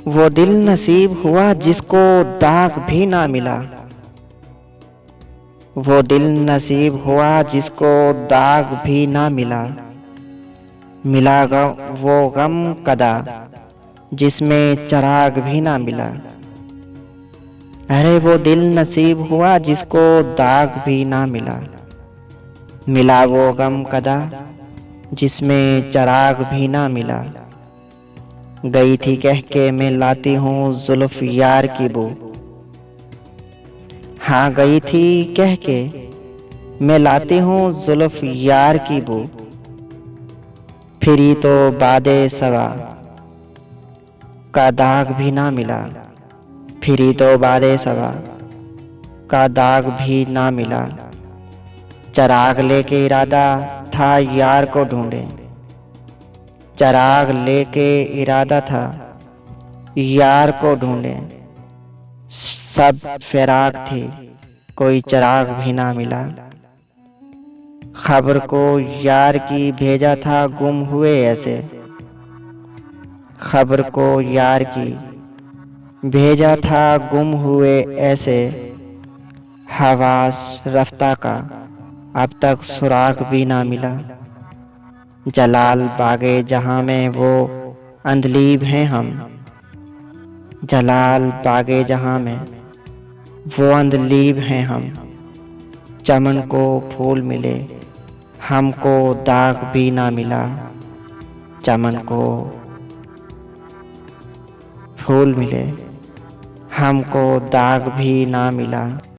वो दिल नसीब हुआ जिसको दाग भी ना मिला। वो दिल नसीब हुआ जिसको दाग भी ना मिला। मिला वो गम कदा जिसमें चराग भी ना मिला। अरे वो दिल नसीब हुआ जिसको दाग भी ना मिला। मिला वो गम कदा जिसमें चराग भी ना मिला। गई थी कह के मैं लाती हूँ जुल्फ यार की बू। हाँ गई थी कह के मैं लाती हूँ जुल्फ यार की बू। फिरी तो बादे सवा का दाग भी ना मिला। फिरी तो बादे सवा का दाग भी ना मिला। चराग लेके इरादा था यार को ढूंढे। चराग लेके इरादा था यार को ढूंढे। सब फिराक थी कोई चराग भी ना मिला। खबर को यार की भेजा था गुम हुए ऐसे। खबर को यार की भेजा था गुम हुए ऐसे। हवास रफ्ता का अब तक सुराग भी ना मिला। जलाल बागे जहां में वो अंधलीब हैं हम। जलाल बागे जहां में वो अंधलीब हैं हम। चमन को फूल मिले हमको दाग भी ना मिला। चमन को फूल मिले हमको दाग भी ना मिला।